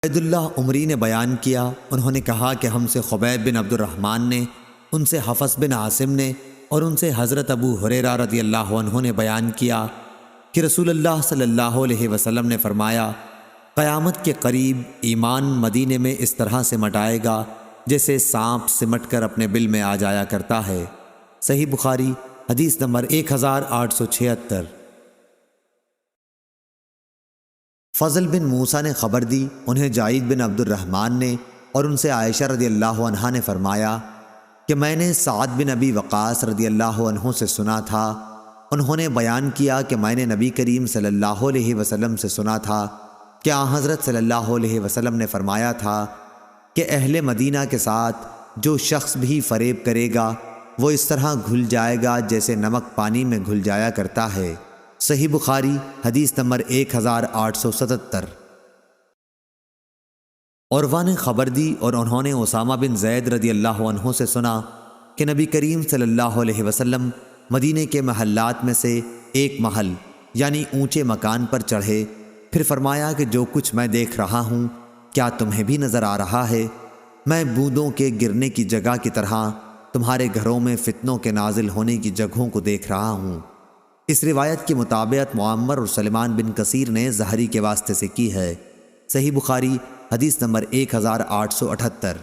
عبد اللہ عمری نے بیان کیا، انہوں نے کہا کہ ہم سے خبیب بن عبد الرحمن نے، ان سے حفص بن عاصم نے، اور ان سے حضرت ابو ہریرہ رضی اللہ عنہ نے بیان کیا کہ رسول اللہ صلی اللہ علیہ وسلم نے فرمایا، قیامت کے قریب ایمان مدینے میں اس طرح سمٹ آئے گا جیسے سانپ سمٹ کر اپنے بل میں آ جایا کرتا ہے۔ صحیح بخاری حدیث نمبر 1876۔ فضل بن موسیٰ نے خبر دی، انہیں جعید بن عبد الرحمن نے اور ان سے عائشہ رضی اللہ عنہا نے فرمایا کہ میں نے سعد بن ابی وقاص رضی اللہ عنہ سے سنا تھا، انہوں نے بیان کیا کہ میں نے نبی کریم صلی اللہ علیہ وسلم سے سنا تھا کہ آن حضرت صلی اللہ علیہ وسلم نے فرمایا تھا کہ اہل مدینہ کے ساتھ جو شخص بھی فریب کرے گا وہ اس طرح گھل جائے گا جیسے نمک پانی میں گھل جایا کرتا ہے۔ صحیح بخاری حدیث نمبر 1877۔ عروہ نے خبر دی اور انہوں نے اسامہ بن زید رضی اللہ عنہ سے سنا کہ نبی کریم صلی اللہ علیہ وسلم مدینے کے محلات میں سے ایک محل یعنی اونچے مکان پر چڑھے، پھر فرمایا کہ جو کچھ میں دیکھ رہا ہوں کیا تمہیں بھی نظر آ رہا ہے؟ میں بوندوں کے گرنے کی جگہ کی طرح تمہارے گھروں میں فتنوں کے نازل ہونے کی جگہوں کو دیکھ رہا ہوں۔ اس روایت کی مطابقت معمر اور سلیمان بن کثیر نے زہری کے واسطے سے کی ہے۔ صحیح بخاری حدیث نمبر 1878۔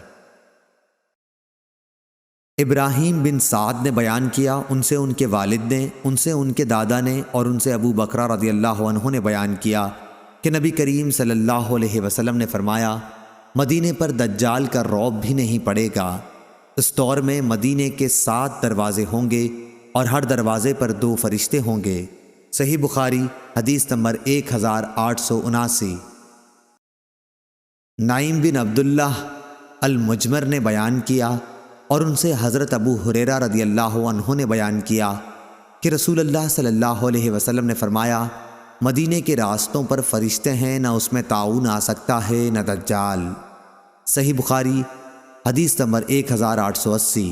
ابراہیم بن سعد نے بیان کیا، ان سے ان کے والد نے، ان سے ان کے دادا نے اور ان سے ابو بکرہ رضی اللہ عنہ نے بیان کیا کہ نبی کریم صلی اللہ علیہ وسلم نے فرمایا، مدینے پر دجال کا رعب بھی نہیں پڑے گا۔ اس دور میں مدینے کے 7 دروازے ہوں گے اور ہر دروازے پر 2 فرشتے ہوں گے۔ صحیح بخاری حدیث نمبر 1879۔ نعیم بن عبداللہ المجمر نے بیان کیا اور ان سے حضرت ابو ہریرہ رضی اللہ عنہ نے بیان کیا کہ رسول اللہ صلی اللہ علیہ وسلم نے فرمایا، مدینے کے راستوں پر فرشتے ہیں، نہ اس میں طاعون آ سکتا ہے نہ دجال۔ صحیح بخاری حدیث نمبر 1880۔